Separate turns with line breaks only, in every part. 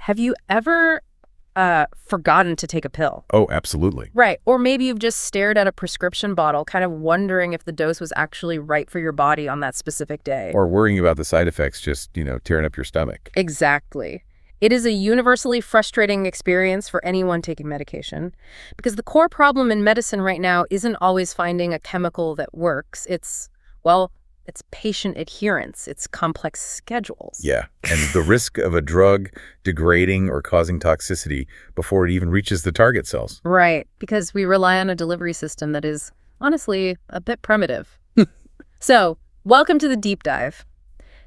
Have you ever forgotten to take a pill?
Oh, absolutely.
Right. Or maybe you've just stared at a prescription bottle, kind of wondering if the dose was actually right for your body on that specific day.
Or worrying about the side effects just, tearing up your stomach.
Exactly. It is a universally frustrating experience for anyone taking medication because the core problem in medicine right now isn't always finding a chemical that works. It's patient adherence. It's complex schedules.
Yeah, and the risk of a drug degrading or causing toxicity before it even reaches the target cells.
Right, because we rely on a delivery system that is, honestly, a bit primitive. So, welcome to the deep dive.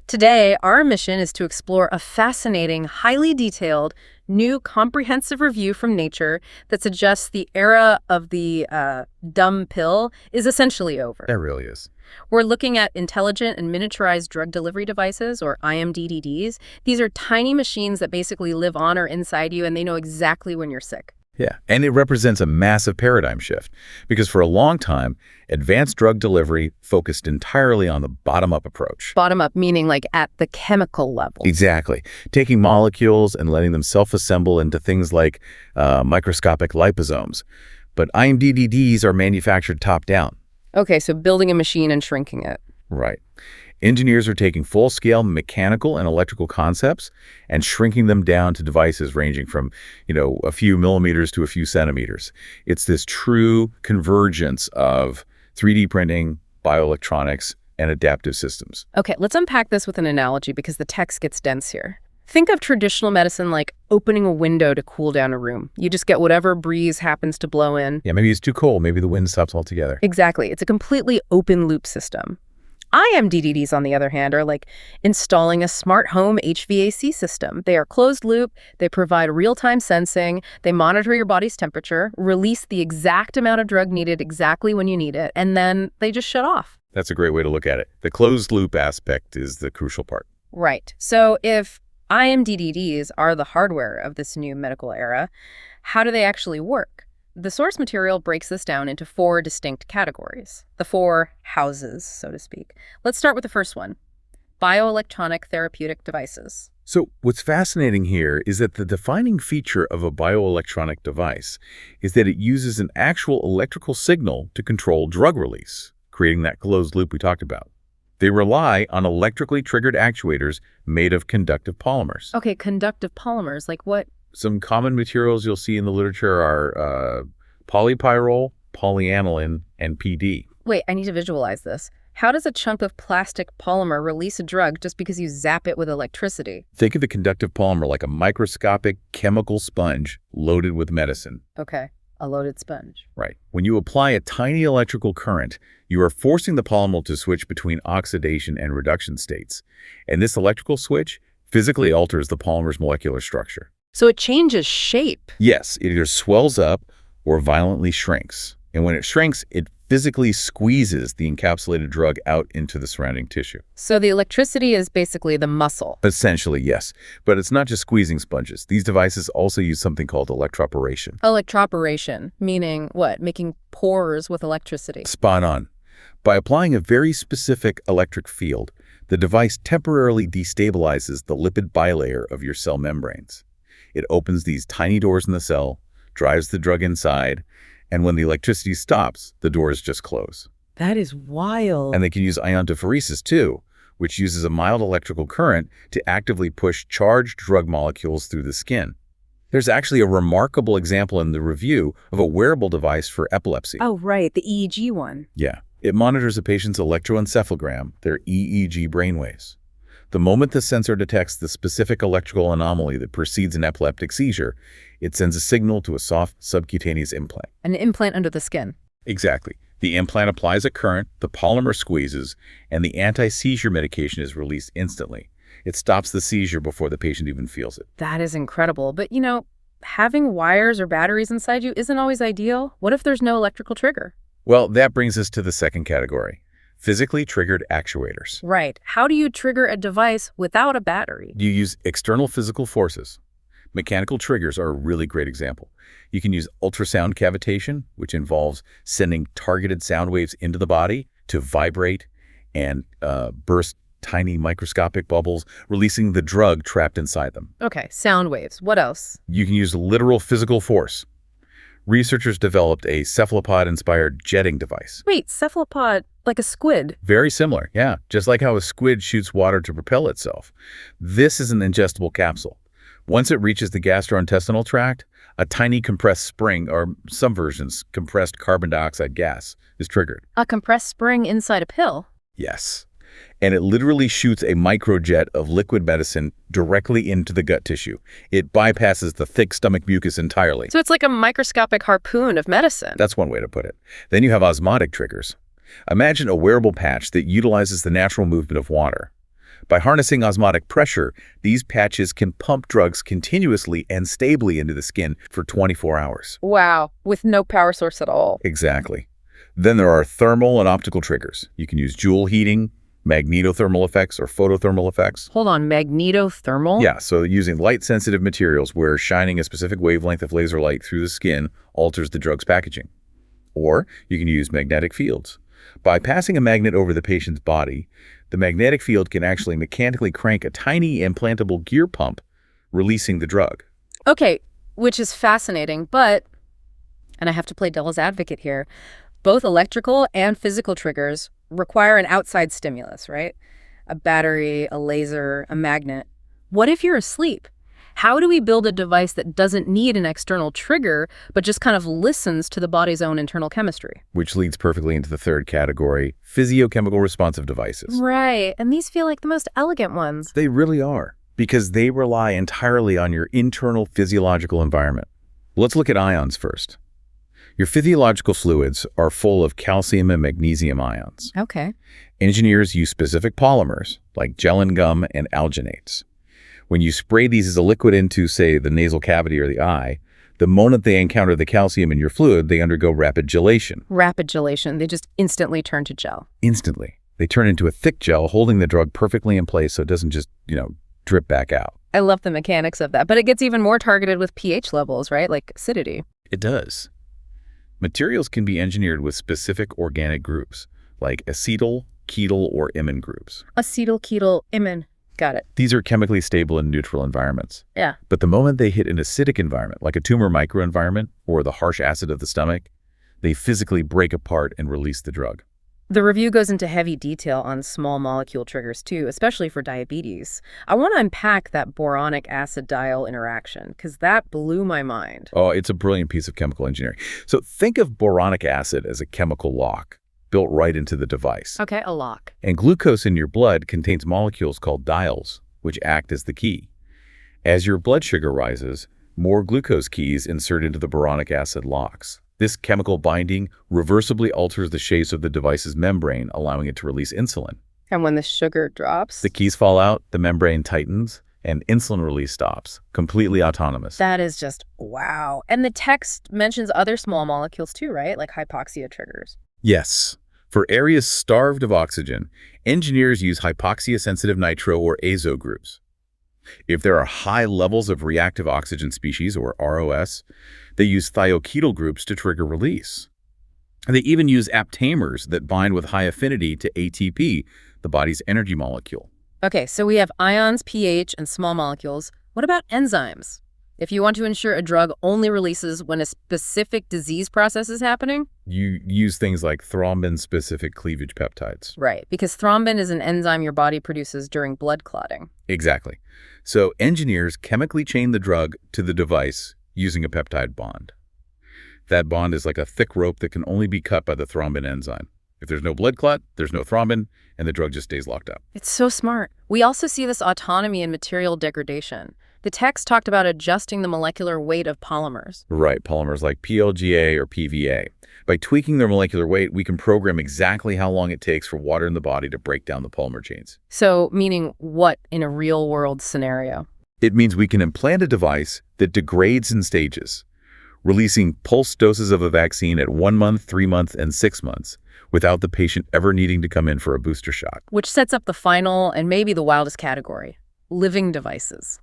Today, our mission is to explore a fascinating, highly detailed, new comprehensive review from Nature that suggests the era of the dumb pill is essentially over.
That really is.
We're looking at intelligent and miniaturized drug delivery devices, or IMDDDs. These are tiny machines that basically live on or inside you, and they know exactly when you're sick.
Yeah, and it represents a massive paradigm shift because for a long time, advanced drug delivery focused entirely on the bottom-up approach.
Bottom-up meaning like at the chemical level.
Exactly. Taking molecules and letting them self-assemble into things like microscopic liposomes. But IMDDDs are manufactured top-down.
Okay, so building a machine and shrinking it.
Right. Engineers are taking full-scale mechanical and electrical concepts and shrinking them down to devices ranging from, a few millimeters to a few centimeters. It's this true convergence of 3D printing, bioelectronics, and adaptive systems.
Okay, let's unpack this with an analogy because the text gets dense here. Think of traditional medicine like opening a window to cool down a room. You just get whatever breeze happens to blow in.
Yeah, maybe it's too cold. Maybe the wind stops altogether.
Exactly. It's a completely open-loop system. IMDDDs, on the other hand, are like installing a smart home HVAC system. They are closed-loop, they provide real-time sensing, they monitor your body's temperature, release the exact amount of drug needed exactly when you need it, and then they just shut off.
That's a great way to look at it. The closed-loop aspect is the crucial part.
Right. So if IMDDDs are the hardware of this new medical era, how do they actually work? The source material breaks this down into 4 distinct categories, the 4 houses, so to speak. Let's start with the first one, bioelectronic therapeutic devices.
So what's fascinating here is that the defining feature of a bioelectronic device is that it uses an actual electrical signal to control drug release, creating that closed loop we talked about. They rely on electrically triggered actuators made of conductive polymers.
Okay, conductive polymers, like what?
Some common materials you'll see in the literature are polypyrrole, polyaniline, and PD.
Wait, I need to visualize this. How does a chunk of plastic polymer release a drug just because you zap it with electricity?
Think of the conductive polymer like a microscopic chemical sponge loaded with medicine.
Okay, a loaded sponge.
Right. When you apply a tiny electrical current, you are forcing the polymer to switch between oxidation and reduction states. And this electrical switch physically alters the polymer's molecular structure.
So it changes shape.
Yes, it either swells up or violently shrinks. And when it shrinks, it physically squeezes the encapsulated drug out into the surrounding tissue.
So the electricity is basically the muscle.
Essentially, yes. But it's not just squeezing sponges. These devices also use something called electroporation.
Electroporation, meaning what? Making pores with electricity.
Spot on. By applying a very specific electric field, the device temporarily destabilizes the lipid bilayer of your cell membranes. It opens these tiny doors in the cell, drives the drug inside, and when the electricity stops, the doors just close.
That is wild.
And they can use iontophoresis too, which uses a mild electrical current to actively push charged drug molecules through the skin. There's actually a remarkable example in the review of a wearable device for epilepsy.
Oh, right, the EEG one.
Yeah. It monitors a patient's electroencephalogram, their EEG brainwaves. The moment the sensor detects the specific electrical anomaly that precedes an epileptic seizure, it sends a signal to a soft subcutaneous implant.
An implant under the skin.
Exactly. The implant applies a current, the polymer squeezes, and the anti-seizure medication is released instantly. It stops the seizure before the patient even feels it.
That is incredible. But, having wires or batteries inside you isn't always ideal. What if there's no electrical trigger?
Well, that brings us to the second category. Physically triggered actuators.
Right. How do you trigger a device without a battery?
You use external physical forces. Mechanical triggers are a really great example. You can use ultrasound cavitation, which involves sending targeted sound waves into the body to vibrate and burst tiny microscopic bubbles, releasing the drug trapped inside them.
Okay, sound waves. What else?
You can use literal physical force. Researchers developed a cephalopod-inspired jetting device.
Wait, cephalopod, like a squid.
Very similar, yeah. Just like how a squid shoots water to propel itself. This is an ingestible capsule. Once it reaches the gastrointestinal tract, a tiny compressed spring, or some versions, compressed carbon dioxide gas, is triggered.
A compressed spring inside a pill?
Yes. And it literally shoots a microjet of liquid medicine directly into the gut tissue. It bypasses the thick stomach mucus entirely.
So it's like a microscopic harpoon of medicine.
That's one way to put it. Then you have osmotic triggers. Imagine a wearable patch that utilizes the natural movement of water. By harnessing osmotic pressure, these patches can pump drugs continuously and stably into the skin for 24 hours.
Wow, with no power source at all.
Exactly. Then there are thermal and optical triggers. You can use joule heating, magnetothermal effects, or photothermal effects.
Hold on, magnetothermal?
Yeah, so using light-sensitive materials where shining a specific wavelength of laser light through the skin alters the drug's packaging. Or you can use magnetic fields. By passing a magnet over the patient's body, the magnetic field can actually mechanically crank a tiny implantable gear pump, releasing the drug.
Okay, which is fascinating, but, and I have to play devil's advocate here, both electrical and physical triggers require an outside stimulus, right? A battery, a laser, a magnet. What if you're asleep? How do we build a device that doesn't need an external trigger, but just kind of listens to the body's own internal chemistry?
Which leads perfectly into the third category, physiochemical-responsive devices.
Right, and these feel like the most elegant ones.
They really are, because they rely entirely on your internal physiological environment. Let's look at ions first. Your physiological fluids are full of calcium and magnesium ions.
Okay.
Engineers use specific polymers, like gelin gum and alginates. When you spray these as a liquid into, say, the nasal cavity or the eye, the moment they encounter the calcium in your fluid, they undergo rapid gelation.
Rapid gelation. They just instantly turn to gel.
Instantly. They turn into a thick gel, holding the drug perfectly in place so it doesn't just, drip back out.
I love the mechanics of that, but it gets even more targeted with pH levels, right? Like acidity.
It does. Materials can be engineered with specific organic groups, like acetyl, ketyl, or imine groups.
Acetyl, ketyl, imine. Got it.
These are chemically stable in neutral environments.
Yeah.
But the moment they hit an acidic environment, like a tumor microenvironment or the harsh acid of the stomach, they physically break apart and release the drug.
The review goes into heavy detail on small molecule triggers too, especially for diabetes. I want to unpack that boronic acid-diol interaction, because that blew my mind.
Oh, it's a brilliant piece of chemical engineering. So think of boronic acid as a chemical lock built right into the device.
Okay, a lock.
And glucose in your blood contains molecules called diols, which act as the key. As your blood sugar rises, more glucose keys insert into the boronic acid locks. This chemical binding reversibly alters the shape of the device's membrane, allowing it to release insulin.
And when the sugar drops?
The keys fall out, the membrane tightens, and insulin release stops, completely autonomous.
That is just wow. And the text mentions other small molecules too, right? Like hypoxia triggers.
Yes. For areas starved of oxygen, engineers use hypoxia-sensitive nitro or azo groups. If there are high levels of reactive oxygen species, or ROS, they use thioketyl groups to trigger release. And they even use aptamers that bind with high affinity to ATP, the body's energy molecule.
Okay, so we have ions, pH, and small molecules. What about enzymes? If you want to ensure a drug only releases when a specific disease process is happening?
You use things like thrombin-specific cleavage peptides.
Right, because thrombin is an enzyme your body produces during blood clotting.
Exactly. So engineers chemically chain the drug to the device using a peptide bond. That bond is like a thick rope that can only be cut by the thrombin enzyme. If there's no blood clot, there's no thrombin, and the drug just stays locked up.
It's so smart. We also see this autonomy in material degradation. The text talked about adjusting the molecular weight of polymers.
Right, polymers like PLGA or PVA. By tweaking their molecular weight, we can program exactly how long it takes for water in the body to break down the polymer chains.
So, meaning what in a real-world scenario?
It means we can implant a device that degrades in stages, releasing pulse doses of a vaccine at 1 month, 3 months, and 6 months, without the patient ever needing to come in for a booster shot.
Which sets up the final and maybe the wildest category, living devices.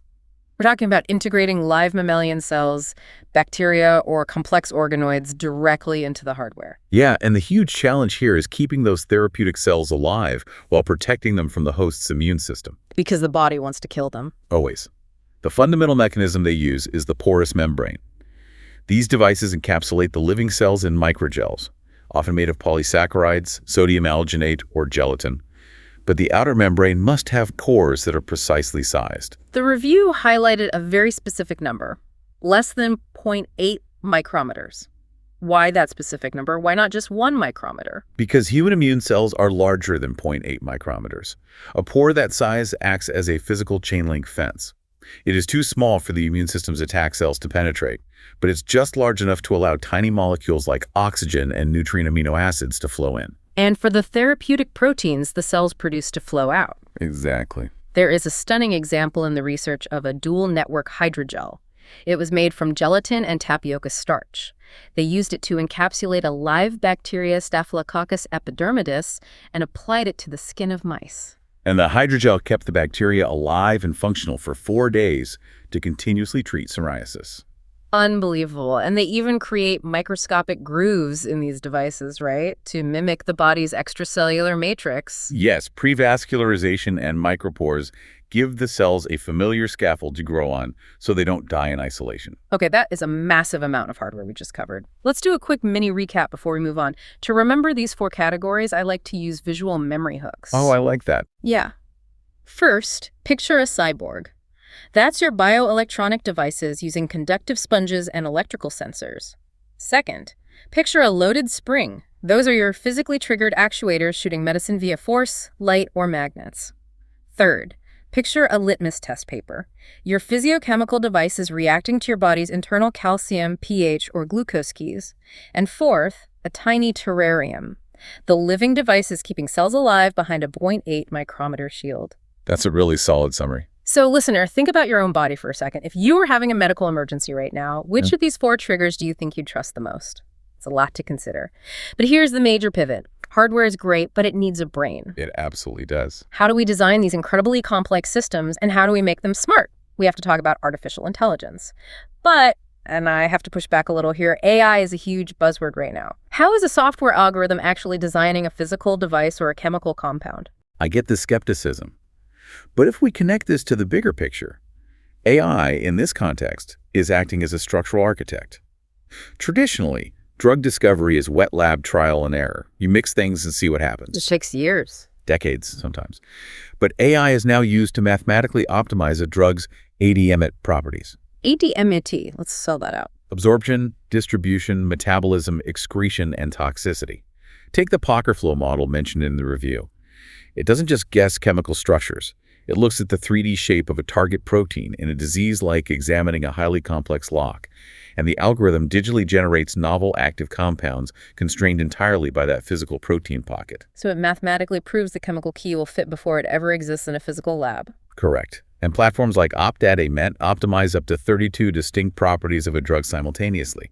We're talking about integrating live mammalian cells, bacteria, or complex organoids directly into the hardware.
Yeah, and the huge challenge here is keeping those therapeutic cells alive while protecting them from the host's immune system.
Because the body wants to kill them.
Always. The fundamental mechanism they use is the porous membrane. These devices encapsulate the living cells in microgels, often made of polysaccharides, sodium alginate, or gelatin. But the outer membrane must have pores that are precisely sized.
The review highlighted a very specific number, less than 0.8 micrometers. Why that specific number? Why not just 1 micrometer?
Because human immune cells are larger than 0.8 micrometers. A pore that size acts as a physical chain-link fence. It is too small for the immune system's attack cells to penetrate, but it's just large enough to allow tiny molecules like oxygen and nutrient amino acids to flow in.
And for the therapeutic proteins the cells produce to flow out.
Exactly.
There is a stunning example in the research of a dual-network hydrogel. It was made from gelatin and tapioca starch. They used it to encapsulate a live bacteria, Staphylococcus epidermidis, and applied it to the skin of mice.
And the hydrogel kept the bacteria alive and functional for 4 days to continuously treat psoriasis.
Unbelievable. And they even create microscopic grooves in these devices, right? To mimic the body's extracellular matrix.
Yes, prevascularization and micropores give the cells a familiar scaffold to grow on so they don't die in isolation.
Okay, that is a massive amount of hardware we just covered. Let's do a quick mini recap before we move on. To remember these 4 categories, I like to use visual memory hooks.
Oh, I like that.
Yeah. First, picture a cyborg. That's your bioelectronic devices using conductive sponges and electrical sensors. Second, picture a loaded spring. Those are your physically triggered actuators shooting medicine via force, light, or magnets. Third, picture a litmus test paper. Your physiochemical devices reacting to your body's internal calcium, pH, or glucose keys. And fourth, a tiny terrarium. The living devices keeping cells alive behind a 0.8 micrometer shield.
That's a really solid summary.
So, listener, think about your own body for a second. If you were having a medical emergency right now, which of these 4 triggers do you think you'd trust the most? It's a lot to consider. But here's the major pivot. Hardware is great, but it needs a brain.
It absolutely does.
How do we design these incredibly complex systems, and how do we make them smart? We have to talk about artificial intelligence. But, and I have to push back a little here, AI is a huge buzzword right now. How is a software algorithm actually designing a physical device or a chemical compound?
I get the skepticism. But if we connect this to the bigger picture, AI, in this context, is acting as a structural architect. Traditionally, drug discovery is wet lab trial and error. You mix things and see what happens.
It takes years.
Decades, sometimes. But AI is now used to mathematically optimize a drug's ADMET properties.
ADMET, let's spell that out.
Absorption, distribution, metabolism, excretion, and toxicity. Take the Pocker flow model mentioned in the review. It doesn't just guess chemical structures. It looks at the 3D shape of a target protein in a disease like examining a highly complex lock. And the algorithm digitally generates novel active compounds constrained entirely by that physical protein pocket.
So it mathematically proves the chemical key will fit before it ever exists in a physical lab.
Correct. And platforms like OptADMET optimize up to 32 distinct properties of a drug simultaneously.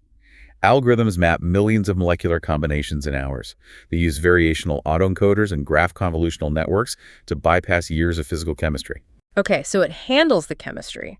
Algorithms map millions of molecular combinations in hours. They use variational autoencoders and graph convolutional networks to bypass years of physical chemistry.
Okay, so it handles the chemistry,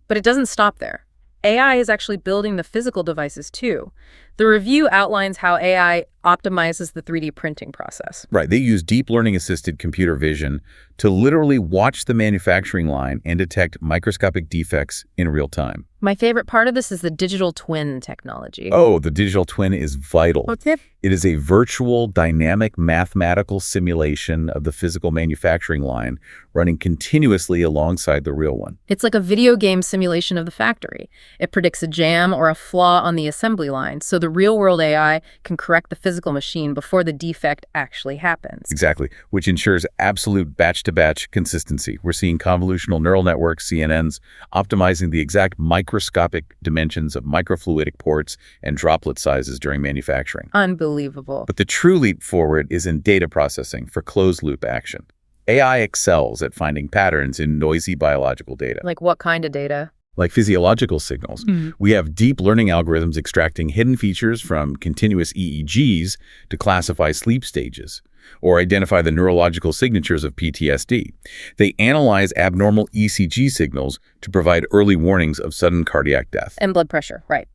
but it doesn't stop there. AI is actually building the physical devices too. The review outlines how AI optimizes the 3D printing process.
Right. They use deep learning-assisted computer vision to literally watch the manufacturing line and detect microscopic defects in real time.
My favorite part of this is the digital twin technology.
Oh, the digital twin is vital.
What's it?
It is a virtual, dynamic, mathematical simulation of the physical manufacturing line running continuously alongside the real one.
It's like a video game simulation of the factory. It predicts a jam or a flaw on the assembly line, so the real-world AI can correct the physical machine before the defect actually happens.
Exactly, which ensures absolute batch-to-batch consistency. We're seeing convolutional neural networks, CNNs, optimizing the exact microscopic dimensions of microfluidic ports and droplet sizes during manufacturing.
Unbelievable.
But the true leap forward is in data processing for closed-loop action. AI excels at finding patterns in noisy biological data.
Like what kind of data?
Like physiological signals. We have deep learning algorithms extracting hidden features from continuous EEGs to classify sleep stages. or identify the neurological signatures of PTSD. They analyze abnormal ECG signals to provide early warnings of sudden cardiac death.
And blood pressure, right.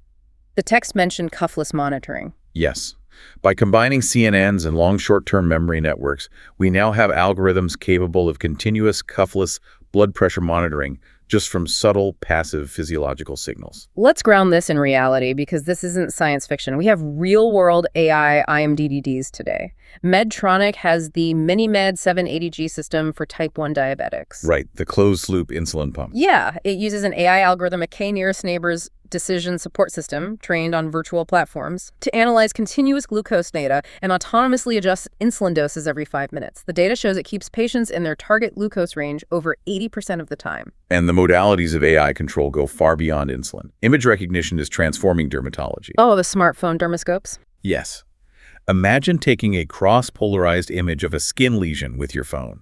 The text mentioned cuffless monitoring.
Yes. By combining CNNs and long short-term memory networks, we now have algorithms capable of continuous cuffless blood pressure monitoring just from subtle, passive physiological signals.
Let's ground this in reality because this isn't science fiction. We have real-world AI IMDDDs today. Medtronic has the MiniMed 780G system for type 1 diabetics.
Right, the closed-loop insulin pump.
Yeah, it uses an AI algorithm, a K-nearest neighbor's decision support system trained on virtual platforms to analyze continuous glucose data and autonomously adjust insulin doses every 5 minutes. The data shows it keeps patients in their target glucose range over 80% of the time.
And the modalities of AI control go far beyond insulin. Image recognition is transforming dermatology.
Oh, the smartphone dermoscopes?
Yes. Imagine taking a cross-polarized image of a skin lesion with your phone.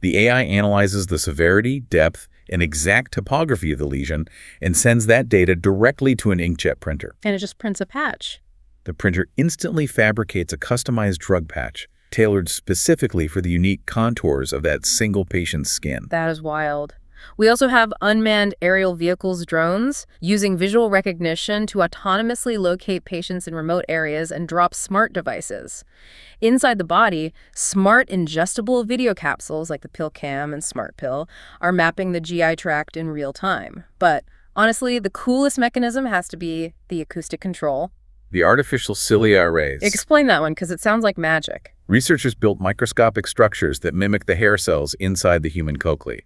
The AI analyzes the severity, depth, and exact topography of the lesion and sends that data directly to an inkjet printer.
And it just prints a patch.
The printer instantly fabricates a customized drug patch, tailored specifically for the unique contours of that single patient's skin.
That is wild. We also have unmanned aerial vehicles, drones, using visual recognition to autonomously locate patients in remote areas and drop smart devices. Inside the body, smart ingestible video capsules like the PillCam and SmartPill are mapping the GI tract in real time. But honestly, the coolest mechanism has to be the acoustic control.
The artificial cilia arrays.
Explain that one, because it sounds like magic.
Researchers built microscopic structures that mimic the hair cells inside the human cochlea.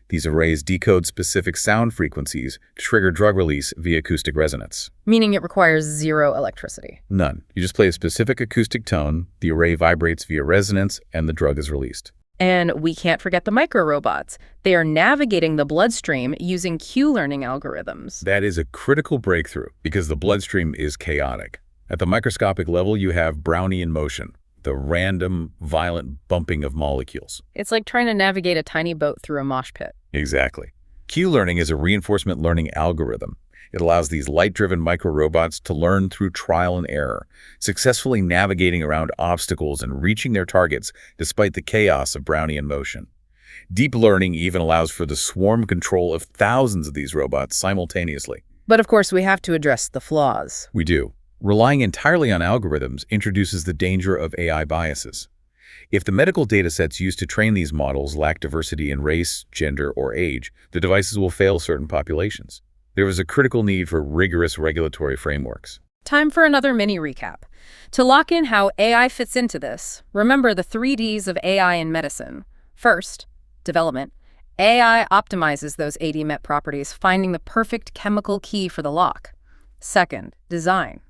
These arrays decode specific sound frequencies to trigger drug release via acoustic resonance.
Meaning it requires zero electricity.
None. You just play a specific acoustic tone, the array vibrates via resonance, and the drug is released.
And we can't forget the microrobots. They are navigating the bloodstream using Q-learning algorithms.
That is a critical breakthrough because the bloodstream is chaotic. At the microscopic level, you have Brownian motion, the random, violent bumping of molecules.
It's like trying to navigate a tiny boat through a mosh pit.
Exactly. Q-learning is a reinforcement learning algorithm. It allows these light-driven microrobots to learn through trial and error, successfully navigating around obstacles and reaching their targets despite the chaos of Brownian motion. Deep learning even allows for the swarm control of thousands of these robots simultaneously.
But of course, we have to address the flaws.
We do. Relying entirely on algorithms introduces the danger of AI biases. If the medical datasets used to train these models lack diversity in race, gender, or age, the devices will fail certain populations. There is a critical need for rigorous regulatory frameworks.
Time for another mini recap. To lock in how AI fits into this, remember the 3 Ds of AI in medicine. First, development. AI optimizes those ADMET properties, finding the perfect chemical key for the lock. Second, design.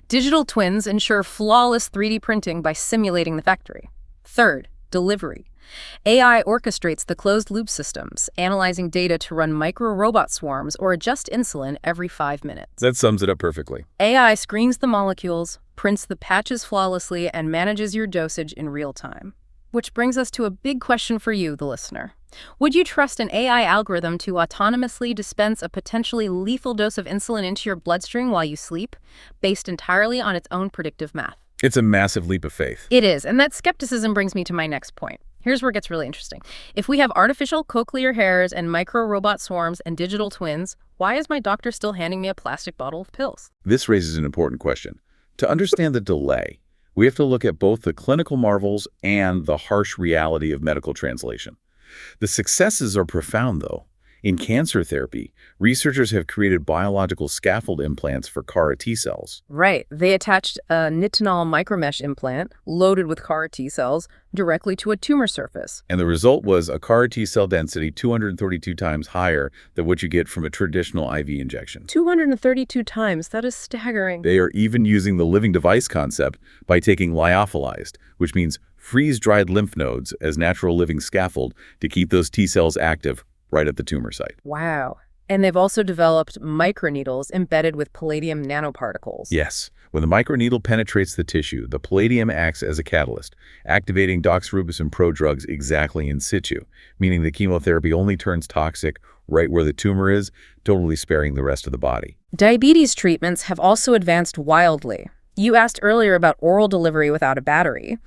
Digital twins ensure flawless 3D printing by simulating the factory. Third, delivery. AI orchestrates the closed-loop systems, analyzing data to run micro-robot swarms or adjust insulin every 5 minutes.
That sums it up perfectly.
AI screens the molecules, prints the patches flawlessly, and manages your dosage in real time. Which brings us to a big question for you, the listener. Would you trust an AI algorithm to autonomously dispense a potentially lethal dose of insulin into your bloodstream while you sleep, based entirely on its own predictive math?
It's a massive leap of faith.
It is, and that skepticism brings me to my next point. Here's where it gets really interesting. If we have artificial cochlear hairs and micro-robot swarms and digital twins, why is my doctor still handing me a plastic bottle of pills?
This raises an important question. To understand the delay, we have to look at both the clinical marvels and the harsh reality of medical translation. The successes are profound, though. In cancer therapy, researchers have created biological scaffold implants for CAR T cells.
Right. They attached a nitinol micromesh implant loaded with CAR T cells directly to a tumor surface.
And the result was a CAR T cell density 232 times higher than what you get from a traditional IV injection.
232 times. That is staggering.
They are even using the living device concept by taking lyophilized, which means freeze-dried lymph nodes as natural living scaffold to keep those T cells active right at the tumor site.
Wow. And they've also developed microneedles embedded with palladium nanoparticles.
Yes. When the microneedle penetrates the tissue, the palladium acts as a catalyst, activating doxorubicin prodrugs exactly in situ, meaning the chemotherapy only turns toxic right where the tumor is, totally sparing the rest of the body.
Diabetes treatments have also advanced wildly. You asked earlier about oral delivery without a battery.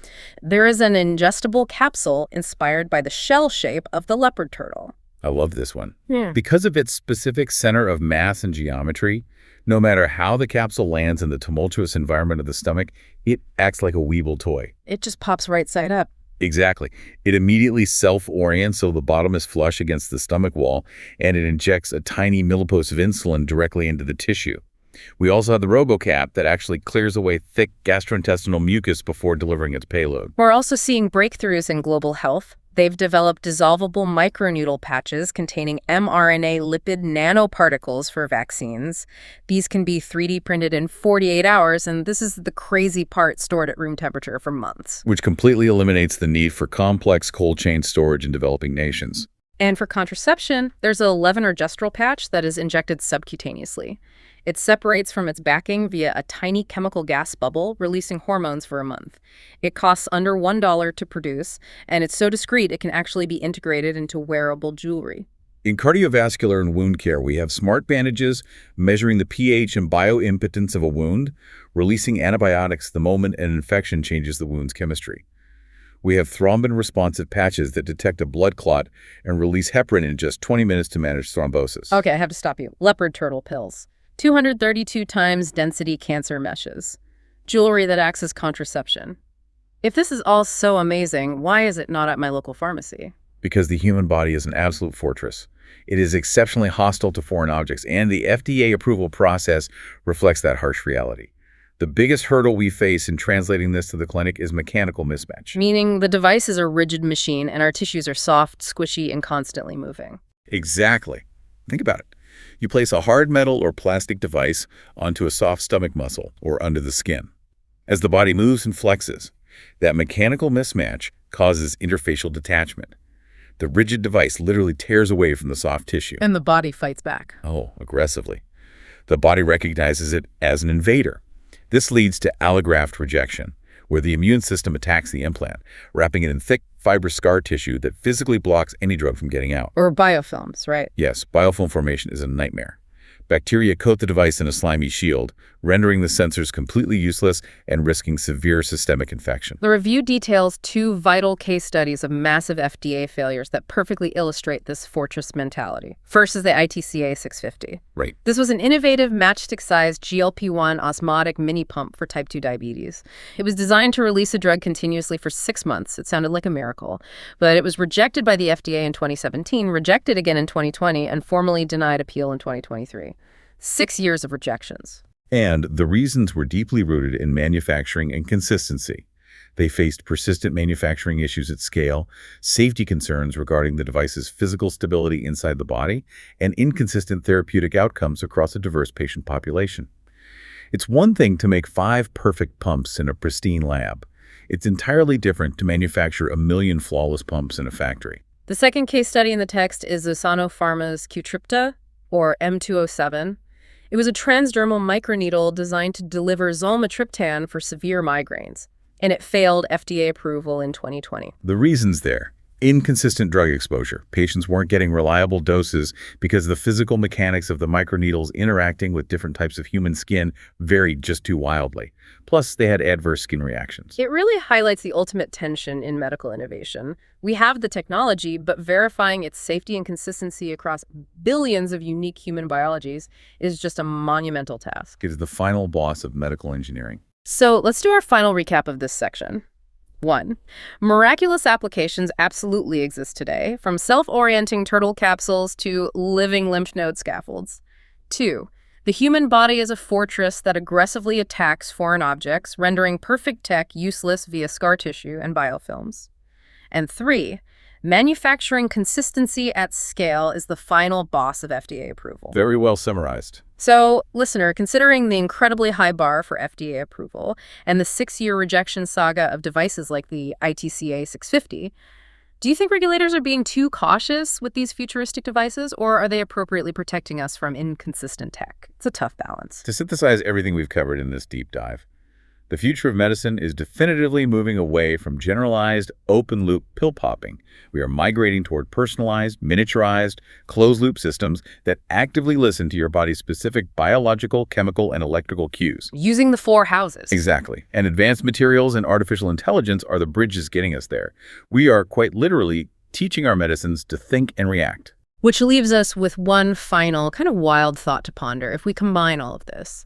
There is an ingestible capsule inspired by the shell shape of the leopard turtle.
I love this one.
Yeah.
Because of its specific center of mass and geometry, no matter how the capsule lands in the tumultuous environment of the stomach, it acts like a Weeble toy.
It just pops right side up.
Exactly. It immediately self-orients so the bottom is flush against the stomach wall, and it injects a tiny millipose of insulin directly into the tissue. We also have the RoboCap that actually clears away thick gastrointestinal mucus before delivering its payload.
We're also seeing breakthroughs in global health. They've developed dissolvable microneedle patches containing mRNA lipid nanoparticles for vaccines. These can be 3D printed in 48 hours, and this is the crazy part, stored at room temperature for months.
Which completely eliminates the need for complex cold chain storage in developing nations.
And for contraception, there's a levonorgestrel patch that is injected subcutaneously. It separates from its backing via a tiny chemical gas bubble, releasing hormones for a month. It costs under $1 to produce, and it's so discreet it can actually be integrated into wearable jewelry.
In cardiovascular and wound care, we have smart bandages measuring the pH and bioimpotence of a wound, releasing antibiotics the moment an infection changes the wound's chemistry. We have thrombin-responsive patches that detect a blood clot and release heparin in just 20 minutes to manage thrombosis.
Okay, I have to stop you. Leopard turtle pills. 232 times density cancer meshes. Jewelry that acts as contraception. If this is all so amazing, why is it not at my local pharmacy?
Because the human body is an absolute fortress. It is exceptionally hostile to foreign objects, and the FDA approval process reflects that harsh reality. The biggest hurdle we face in translating this to the clinic is mechanical mismatch.
Meaning the device is a rigid machine and our tissues are soft, squishy, and constantly moving.
Exactly. Think about it. You place a hard metal or plastic device onto a soft stomach muscle or under the skin. As the body moves and flexes, that mechanical mismatch causes interfacial detachment. The rigid device literally tears away from the soft tissue.
And the body fights back.
Oh, aggressively. The body recognizes it as an invader. This leads to allograft rejection, where the immune system attacks the implant, wrapping it in thick, fibrous scar tissue that physically blocks any drug from getting out.
Or biofilms, right?
Yes, biofilm formation is a nightmare. Bacteria coat the device in a slimy shield, rendering the sensors completely useless and risking severe systemic infection.
The review details 2 vital case studies of massive FDA failures that perfectly illustrate this fortress mentality. First is the ITCA 650.
Right.
This was an innovative matchstick-sized GLP-1 osmotic mini pump for type 2 diabetes. It was designed to release a drug continuously for 6 months. It sounded like a miracle. But it was rejected by the FDA in 2017, rejected again in 2020, and formally denied appeal in 2023. 6 years of rejections.
And the reasons were deeply rooted in manufacturing and consistency. They faced persistent manufacturing issues at scale, safety concerns regarding the device's physical stability inside the body, and inconsistent therapeutic outcomes across a diverse patient population. It's one thing to make 5 perfect pumps in a pristine lab. It's entirely different to manufacture 1 million flawless pumps in a factory.
The second case study in the text is Usano Pharma's Qtrypta, or M207. It was a transdermal microneedle designed to deliver zolmitriptan for severe migraines, and it failed FDA approval in 2020.
The reasons there: inconsistent drug exposure. Patients weren't getting reliable doses because the physical mechanics of the microneedles interacting with different types of human skin varied just too wildly. Plus, they had adverse skin reactions.
It really highlights the ultimate tension in medical innovation. We have the technology, but verifying its safety and consistency across billions of unique human biologies is just a monumental task.
It is the final boss of medical engineering.
So let's do our final recap of this section. 1. Miraculous applications absolutely exist today, from self-orienting turtle capsules to living lymph node scaffolds. 2. The human body is a fortress that aggressively attacks foreign objects, rendering perfect tech useless via scar tissue and biofilms. And 3. Manufacturing consistency at scale is the final boss of FDA approval.
Very well summarized.
So, listener, considering the incredibly high bar for FDA approval and the 6-year rejection saga of devices like the ITCA 650, do you think regulators are being too cautious with these futuristic devices, or are they appropriately protecting us from inconsistent tech? It's a tough balance.
To synthesize everything we've covered in this deep dive, The future of medicine is definitively moving away from generalized, open-loop pill popping. We are migrating toward personalized, miniaturized, closed-loop systems that actively listen to your body's specific biological, chemical, and electrical cues.
Using the four houses.
Exactly. And advanced materials and artificial intelligence are the bridges getting us there. We are quite literally teaching our medicines to think and react.
Which leaves us with one final, kind of wild thought to ponder if we combine all of this.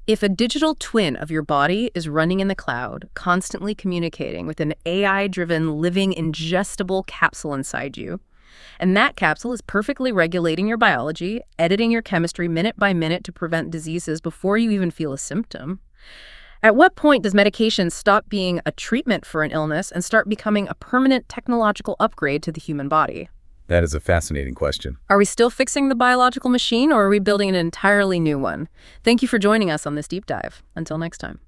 If a digital twin of your body is running in the cloud, constantly communicating with an AI-driven, living, ingestible capsule inside you, and that capsule is perfectly regulating your biology, editing your chemistry minute by minute to prevent diseases before you even feel a symptom, at what point does medication stop being a treatment for an illness and start becoming a permanent technological upgrade to the human body?
That is a fascinating question.
Are we still fixing the biological machine, or are we building an entirely new one? Thank you for joining us on this deep dive. Until next time.